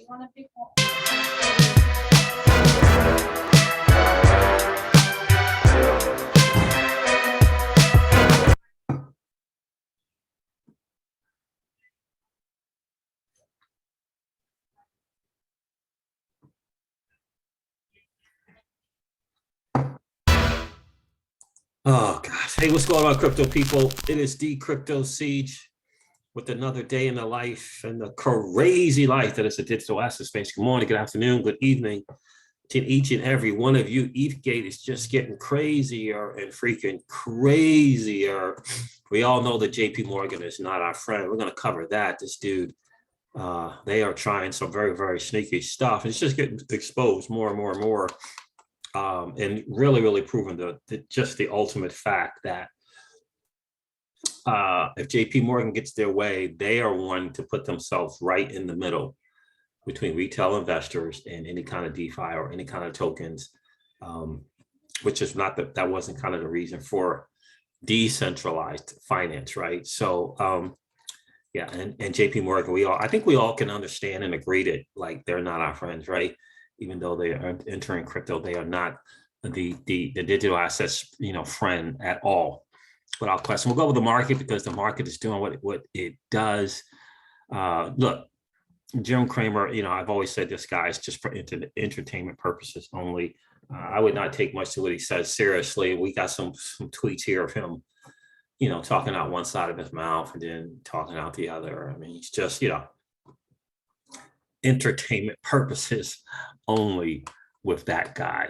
Oh gosh. Hey, what's going on, crypto people? It is the Crypto Siege with another day in the life and the crazy life that is the digital asset space. Good morning, good afternoon, good evening to each and every one of you. ETH is just getting crazier and freaking crazier. We all know that JP Morgan is not our friend. We're going to cover that. This dude, they are trying some very, very sneaky stuff. It's just getting exposed more and more and more. And really proving just the ultimate fact that if JP Morgan gets their way, they are one to put themselves right in the middle between retail investors and any kind of DeFi or any kind of tokens, which is not that wasn't kind of the reason for decentralized finance, right? So yeah, and JP Morgan, I think we all can understand and agree that like they're not our friends, right? Even though they are entering crypto, they are not the digital assets, friend at all. Without question, we'll go with the market because the market is doing what it does. Look, Jim Cramer, I've always said this guy is just for entertainment purposes only. I would not take much of what he says seriously. We got some tweets here of him, talking out one side of his mouth and then talking out the other. I mean, he's just, entertainment purposes only with that guy.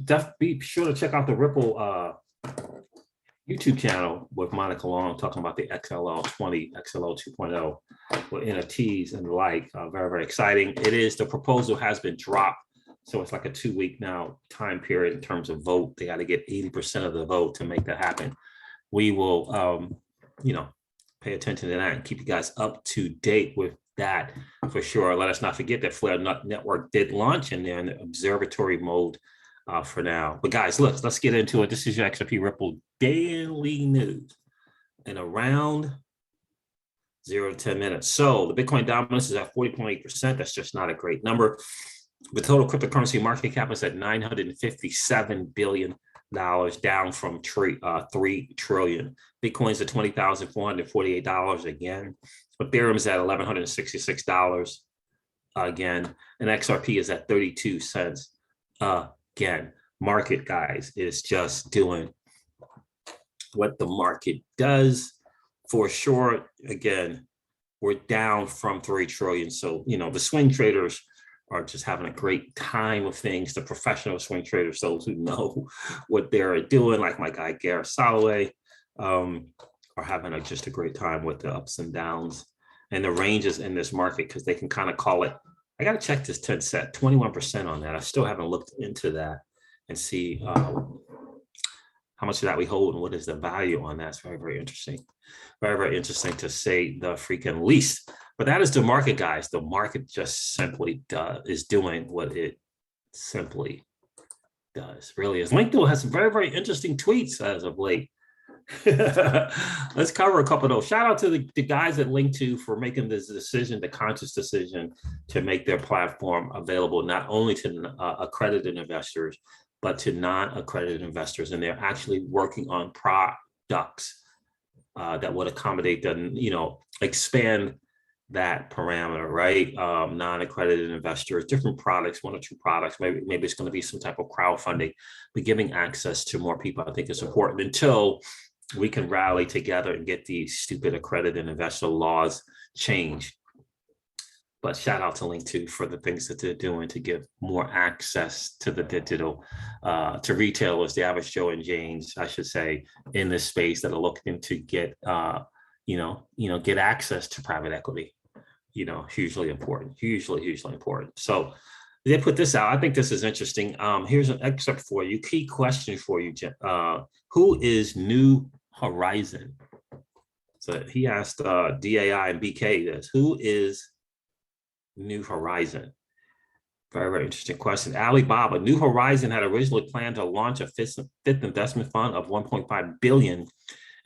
Definitely be sure to check out the Ripple YouTube channel with Monica Long talking about the XLL 20, XLL 2.0 with NFTs and the like. Very exciting. The proposal has been dropped. So it's like a 2-week now time period in terms of vote. They got to get 80% of the vote to make that happen. We will, pay attention to that and keep you guys up to date with that for sure. Let us not forget that Flare Network did launch and they're in observatory mode for now. But guys, let's get into it. This is your XRP Ripple daily news in around 0 to 10 minutes. So the Bitcoin dominance is at 40.8%. That's just not a great number. The total cryptocurrency market cap is at $957 billion, down from 3 trillion. Bitcoin's at $20,448 again. Ethereum is at $1,166 again, and XRP is at 32 cents again. Market, guys, is just doing what the market does for sure. Again, we're down from 3 trillion. So, the swing traders are just having a great time of things. The professional swing traders, those who know what they're doing, like my guy Gareth Soloway, are having just a great time with the ups and downs and the ranges in this market, because they can kind of call it. I got to check this 10 set, 21% on that. I still haven't looked into that and see how much of that we hold and what is the value on that. It's very interesting. Very interesting to say the freaking least. But that is the market, guys. The market just simply is doing what it simply does. Really is. Linqto has some very interesting tweets as of late. Let's cover a couple of those. Shout out to the guys at Linqto for making this decision, the conscious decision to make their platform available not only to accredited investors, but to non-accredited investors. And they're actually working on products that would accommodate them, expand that parameter, right? Non-accredited investors, different products, 1 or 2 products. Maybe it's going to be some type of crowdfunding, but giving access to more people, I think is important until we can rally together and get these stupid accredited investor laws changed. But shout out to Linqto for the things that they're doing to give more access to the digital, to retailers, the average Joe and Janes, I should say, in this space that are looking to get, get access to private equity. Hugely important. So they put this out. I think this is interesting. Here's an excerpt for you. Key question for you, who is New Horizon? So he asked DAI and BK this. Who is New Horizon? Very interesting question. Alibaba. New Horizon had originally planned to launch a fifth investment fund of 1.5 billion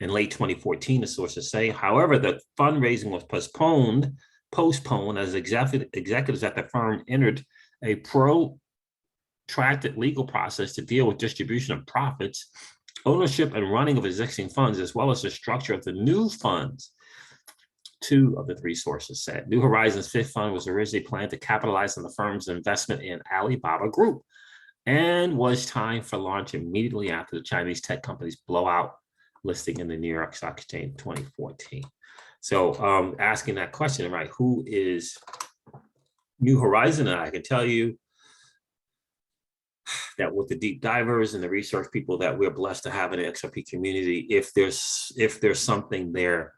in late 2014, the sources say. However, the fundraising was postponed postponed as executives at the firm entered a protracted legal process to deal with distribution of profits, ownership and running of existing funds, as well as the structure of the new funds. Two of the three sources said. New Horizons' fifth fund was originally planned to capitalize on the firm's investment in Alibaba Group and was timed for launch immediately after the Chinese tech company's blowout listing in the New York Stock Exchange in 2014. So asking that question, right, who is New Horizon? And I can tell you that with the deep divers and the research people that we're blessed to have in the XRP community, if there's something there,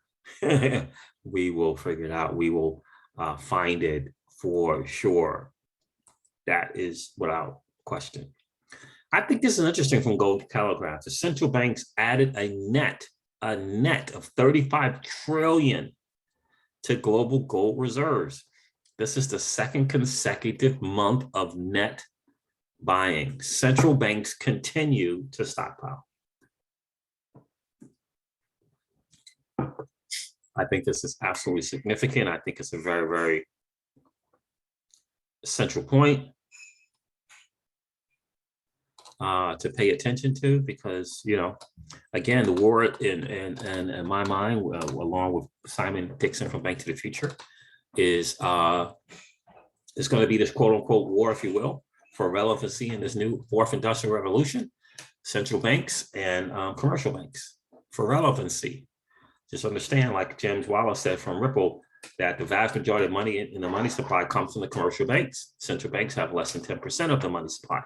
we will figure it out. We will find it for sure. That is without question. I think this is interesting from Gold Telegraph. The central banks added a net of 35 trillion to global gold reserves. This is the second consecutive month of net buying. Central banks continue to stockpile. I think this is absolutely significant. I think it's a very, very central point to pay attention to, because, you know, again, the war in my mind, along with Simon Dixon from Bank to the Future, is going to be this quote unquote war, if you will, for relevancy in this new fourth industrial revolution. Central banks and commercial banks for relevancy. Just understand, like James Wallace said from Ripple, that the vast majority of money in the money supply comes from the commercial banks. Central banks have less than 10% of the money supply,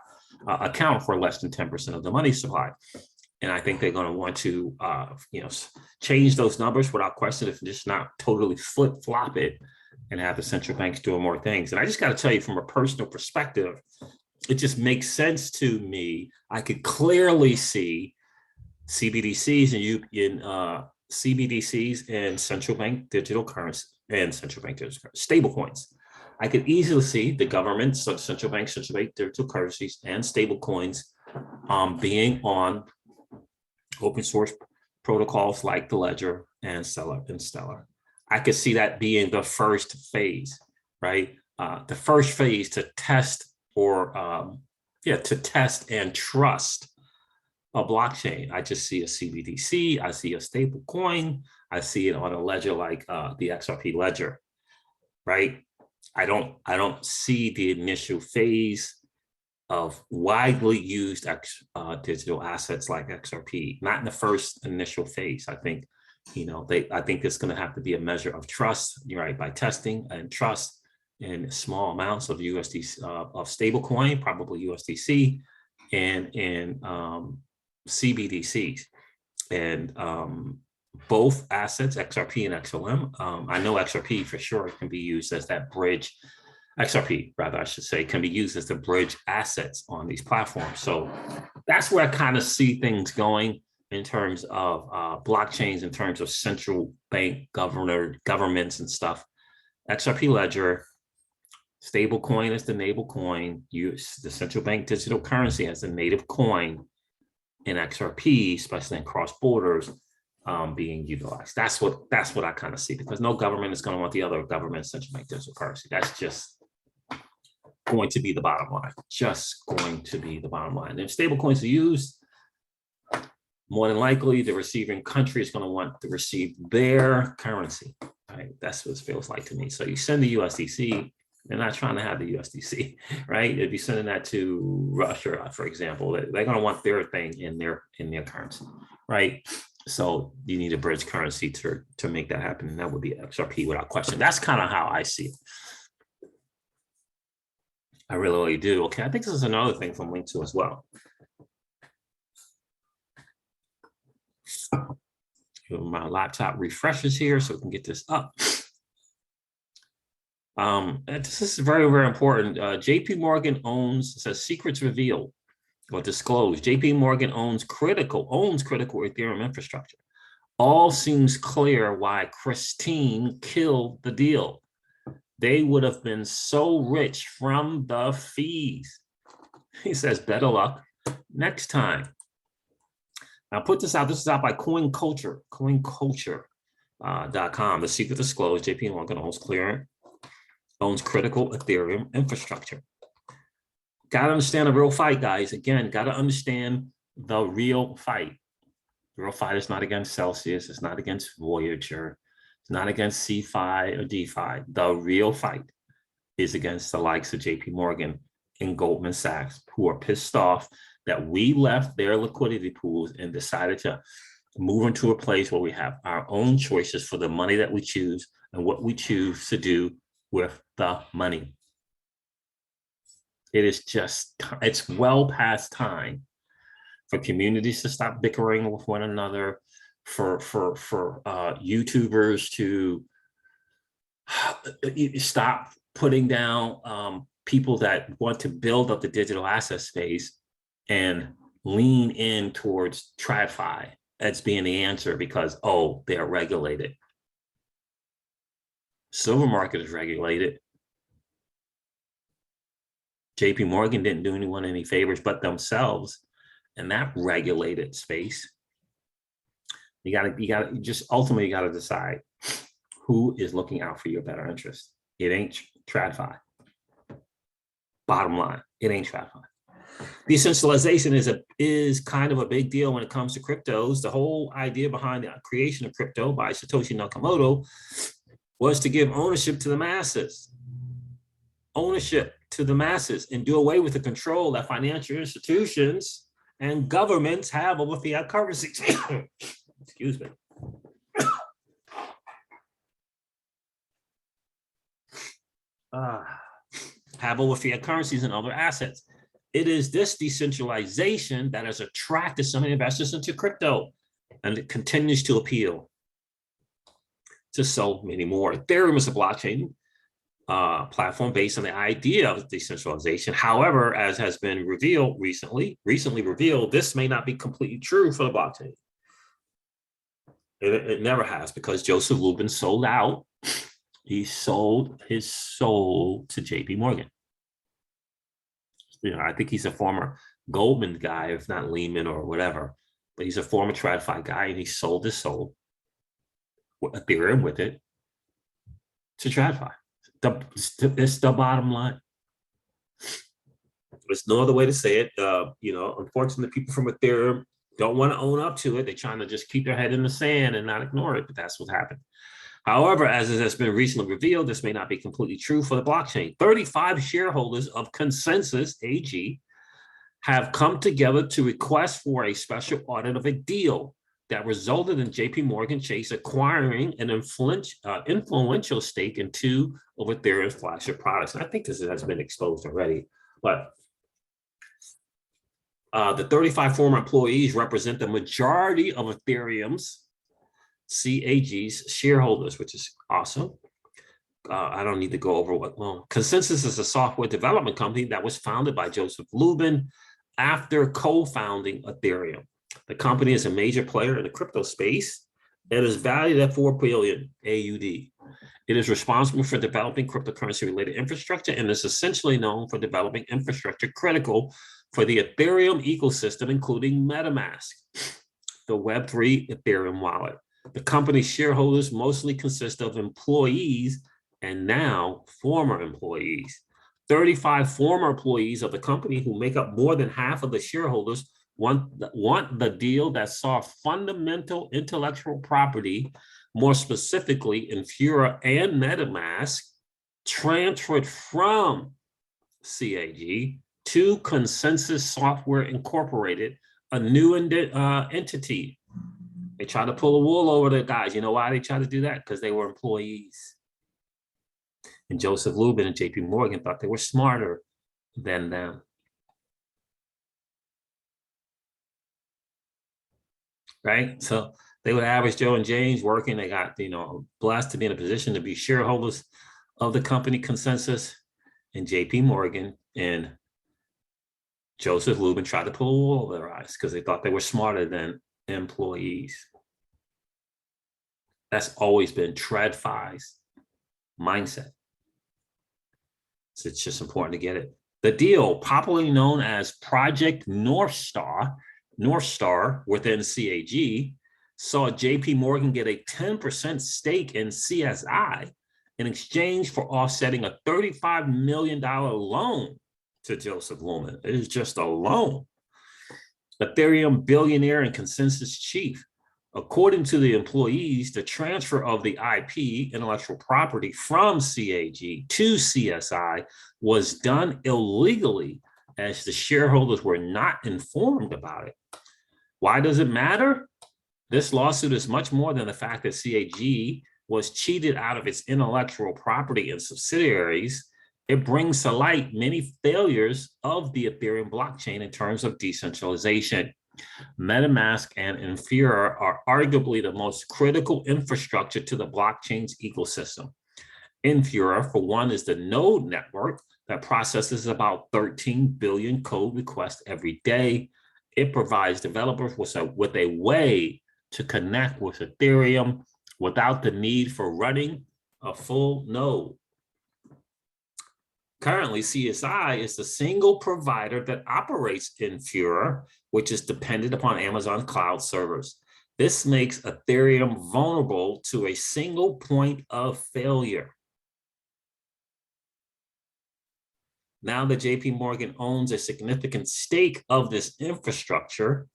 account for less than 10% of the money supply. And I think they're going to want to, change those numbers without question, if just not totally flip-flop it and have the central banks doing more things. And I just got to tell you, from a personal perspective, it just makes sense to me. I could clearly see CBDCs CBDCs and central bank digital currency and central bank digital stable coins. I could easily see the government, so central bank digital currencies and stable coins being on open source protocols like the Ledger and Stellar. I could see that being the first phase, right? The first phase to test test and trust a blockchain. I just see a CBDC, I see a stable coin, I see it on a ledger like the XRP ledger, right? I don't see the initial phase of widely used digital assets like XRP, not in the first initial phase. I think, I think it's going to have to be a measure of trust, right? By testing and trust in small amounts of USD of stable coin, probably USDC, and CBDCs, and both assets, XRP and XLM. I know XRP for sure can be used as that bridge. XRP, rather, I should say, can be used as the bridge assets on these platforms. So that's where I kind of see things going in terms of blockchains, in terms of central bank governments and stuff. XRP ledger, stable coin as the native coin, use the central bank digital currency as the native coin in XRP, especially in cross borders, being utilized. That's what I kind of see, because no government is going to want the other government's central bank digital currency. That's just going to be the bottom line. Just going to be the bottom line. If stable coins are used, more than likely the receiving country is going to want to receive their currency. Right? That's what it feels like to me. So you send the USDC. They're not trying to have the USDC, right? If you're sending that to Russia, for example, they're going to want their thing in their currency, right? So you need a bridge currency to make that happen, and that would be XRP without question. That's kind of how I see it. I really do. Okay, I think this is another thing from Linqto as well. My laptop refreshes here so we can get this up. This is very, very important. JP Morgan owns, says secrets revealed or disclosed. JP Morgan owns critical Ethereum infrastructure. All seems clear why Christine killed the deal. They would have been so rich from the fees. He says, better luck next time. Now put this out. This is out by CoinCulture.com. The secret disclosed. JP Morgan owns owns critical Ethereum infrastructure. Got to understand the real fight, guys. Again, got to understand the real fight. The real fight is not against Celsius. It's not against Voyager. It's not against CFI or DeFi. The real fight is against the likes of JP Morgan and Goldman Sachs, who are pissed off that we left their liquidity pools and decided to move into a place where we have our own choices for the money that we choose and what we choose to do with the money. It is just, it's well past time for communities to stop bickering with one another, for YouTubers to stop putting down people that want to build up the digital asset space and lean in towards TradFi as being the answer because, oh, they're regulated. Silver market is regulated. JP Morgan didn't do anyone any favors but themselves in that regulated space. You gotta just ultimately you gotta decide who is looking out for your better interest. It ain't TradFi. Bottom line, it ain't TradFi. Decentralization is kind of a big deal when it comes to cryptos. The whole idea behind the creation of crypto by Satoshi Nakamoto was to give ownership to the masses. Ownership to the masses and do away with the control that financial institutions and governments have over fiat currency. Excuse me. Have over fiat currencies and other assets. It is this decentralization that has attracted some investors into crypto, and it continues to appeal to so many more. Ethereum is a blockchain platform based on the idea of decentralization. However, as has been revealed recently revealed, this may not be completely true for the blockchain. It never has, because Joseph Lubin sold out. He sold his soul to JP Morgan. You know, I think he's a former Goldman guy, if not Lehman or whatever, but he's a former TradFi guy, and he sold his soul, Ethereum with it, to TradFi. It's the bottom line. There's no other way to say it. You know, unfortunately, people from Ethereum don't want to own up to it. They're trying to just keep their head in the sand and not ignore it, but that's what happened. However, as it has been recently revealed, this may not be completely true for the blockchain. 35 shareholders of Consensus AG have come together to request for a special audit of a deal that resulted in JP Morgan Chase acquiring an influential stake in two of Ethereum's flagship products. And I think this has been exposed already, but the 35 former employees represent the majority of Ethereum's CAG's shareholders, which is awesome. I don't need to go over what. Well, Consensus is a software development company that was founded by Joseph Lubin after co-founding Ethereum. The company is a major player in the crypto space and is valued at 4 billion AUD. It is responsible for developing cryptocurrency-related infrastructure and is essentially known for developing infrastructure critical for the Ethereum ecosystem, including MetaMask, the Web3 Ethereum wallet. The company's shareholders mostly consist of employees and now former employees. 35 former employees of the company, who make up more than half of the shareholders, want the deal that saw fundamental intellectual property, more specifically Infura and MetaMask, transferred from CAG to Consensus Software Incorporated, a new entity. They try to pull the wool over the guys. You know why they try to do that? Because they were employees. And Joseph Lubin and JP Morgan thought they were smarter than them. Right? So they were average Joe and James working. They got, you know, blessed to be in a position to be shareholders of the company Consensus, and JP Morgan and Joseph Lubin tried to pull the wool over their eyes because they thought they were smarter than employees. That's always been TradFi's mindset. So it's just important to get it. The deal, popularly known as Project North Star within CAG, saw JP Morgan get a 10% stake in CSI in exchange for offsetting a $35 million loan to Joseph Lumen. It is just a loan. Ethereum billionaire and consensus chief. According to the employees, the transfer of the IP, intellectual property, from CAG to CSI was done illegally, as the shareholders were not informed about it. Why does it matter? This lawsuit is much more than the fact that CAG was cheated out of its intellectual property and subsidiaries. It brings to light many failures of the Ethereum blockchain in terms of decentralization. MetaMask and Infura are arguably the most critical infrastructure to the blockchain's ecosystem. Infura, for one, is the node network that processes about 13 billion code requests every day. It provides developers with a way to connect with Ethereum without the need for running a full node. Currently, CSI is the single provider that operates Infura, which is dependent upon Amazon cloud servers. This makes Ethereum vulnerable to a single point of failure. Now that JP Morgan owns a significant stake of this infrastructure,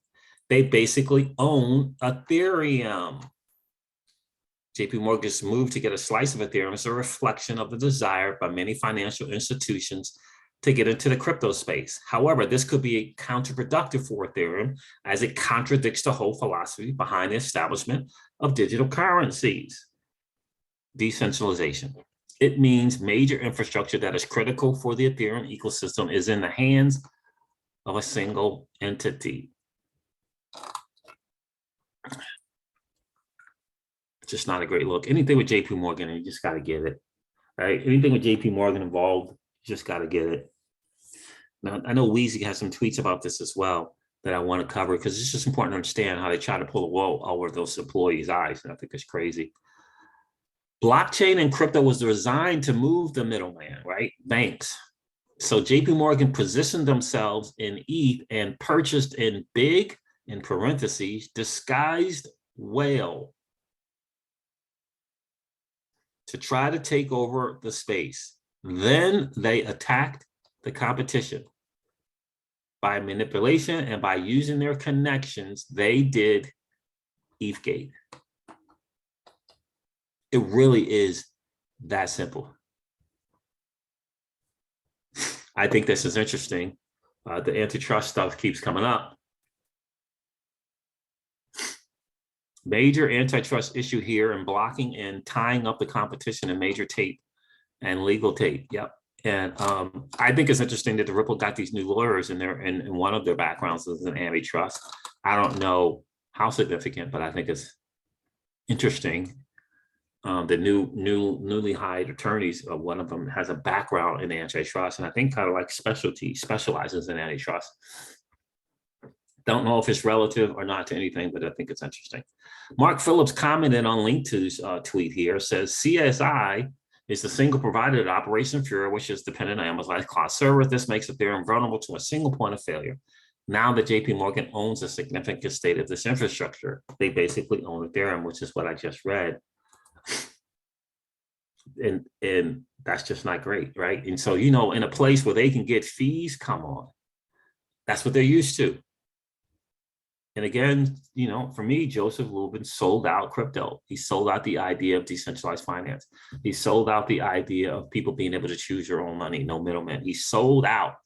they basically own Ethereum. JP Morgan's move to get a slice of Ethereum is a reflection of the desire by many financial institutions to get into the crypto space. However, this could be counterproductive for Ethereum, as it contradicts the whole philosophy behind the establishment of digital currencies. Decentralization. It means major infrastructure that is critical for the Ethereum ecosystem is in the hands of a single entity. Just not a great look. Anything with JP Morgan, you just got to get it, right? Anything with JP Morgan involved, you just got to get it. Now, I know Weezy has some tweets about this as well that I want to cover, because it's just important to understand how they try to pull the wool over those employees' eyes. And I think it's crazy. Blockchain and crypto was designed to move the middleman, right? Banks. So JP Morgan positioned themselves in ETH and purchased in big, in parentheses, disguised whale, to try to take over the space. Then they attacked the competition. By manipulation and by using their connections, they did ETHgate. It really is that simple. I think this is interesting. The antitrust stuff keeps coming up. Major antitrust issue here in blocking and tying up the competition in major tape and legal tape. Yep. And I think it's interesting that the Ripple got these new lawyers in there, and one of their backgrounds is an antitrust. I don't know how significant, but I think it's interesting. The newly hired attorneys, one of them has a background in antitrust, and I think kind of like specializes in antitrust. Don't know if it's relative or not to anything, but I think it's interesting. Mark Phillips commented on Linqto's tweet here, says CSI is the single provider that operates Infura, which is dependent on Amazon's cloud server. This makes Ethereum vulnerable to a single point of failure. Now that JP Morgan owns a significant state of this infrastructure, they basically own Ethereum, which is what I just read. And that's just not great, right? And so, you know, in a place where they can get fees, come on. That's what they're used to. And again, you know, for me, Joseph Lubin sold out crypto. He sold out the idea of decentralized finance. He sold out the idea of people being able to choose your own money, no middleman. He sold out.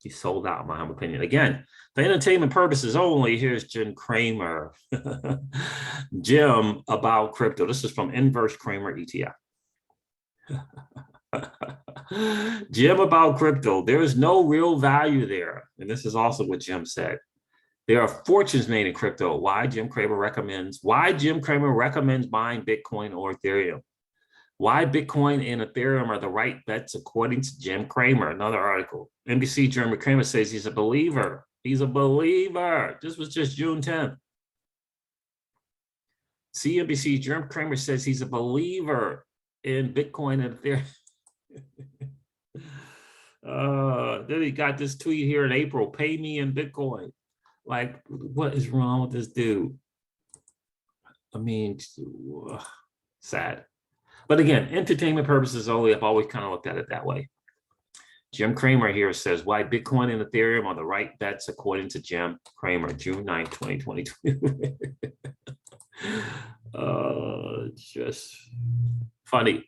He sold out, in my humble opinion. Again, for entertainment purposes only, here's Jim Cramer. Jim about crypto. This is from Inverse Cramer ETF. Jim about crypto. There is no real value there. And this is also what Jim said. There are fortunes made in crypto. Why Jim Cramer recommends buying Bitcoin or Ethereum. Why Bitcoin and Ethereum are the right bets, according to Jim Cramer. Another article. NBC Jim Cramer says he's a believer. He's a believer. This was just June 10th. CNBC Jim Cramer says he's a believer in Bitcoin and Ethereum. Then he got this tweet here in April. Pay me in Bitcoin. Like, what is wrong with this dude? I mean, sad. But again, entertainment purposes only. I've always kind of looked at it that way. Jim Cramer here says, why Bitcoin and Ethereum are the right bets according to Jim Cramer, June 9, 2022. Just funny.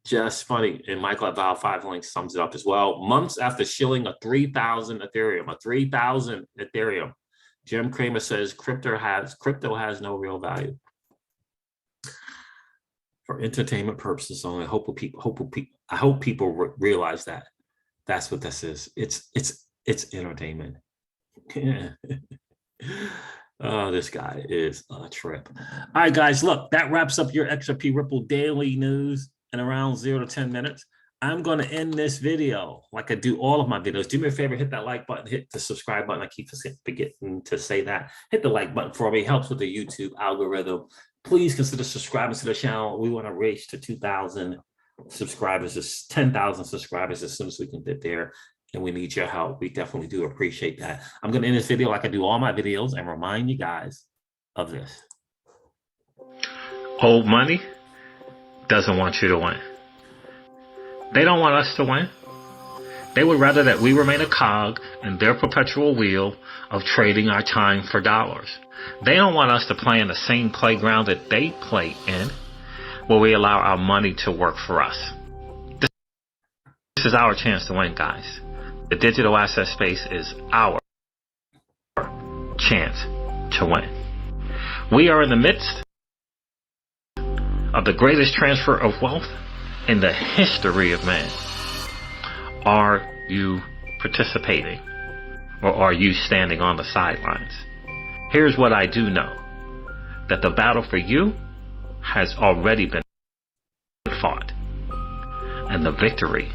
Just funny. And Michael at Val 5 Links sums it up as well. Months after shilling a 3,000 Ethereum, Jim Cramer says crypto has no real value. For entertainment purposes only. I hope people realize that. That's what this is. It's entertainment. Oh, this guy is a trip. All right, guys, look, that wraps up your XRP Ripple daily news in around 0 to 10 minutes. I'm going to end this video like I do all of my videos. Do me a favor, hit that like button, hit the subscribe button. I keep forgetting to say that. Hit the like button for me. It helps with the YouTube algorithm. Please consider subscribing to the channel. We want to reach to 2,000 subscribers, 10,000 subscribers as soon as we can get there. And we need your help. We definitely do appreciate that. I'm going to end this video like I do all my videos and remind you guys of this. Old money doesn't want you to win. They don't want us to win. They would rather that we remain a cog in their perpetual wheel of trading our time for dollars. They don't want us to play in the same playground that they play in, where we allow our money to work for us. This is our chance to win, guys. The digital asset space is our chance to win. We are in the midst of the greatest transfer of wealth in the history of man. Are you participating, or are you standing on the sidelines? Here's what I do know, that the battle for you has already been fought, and the victory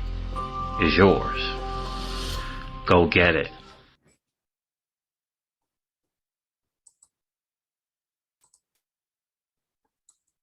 is yours. Go get it.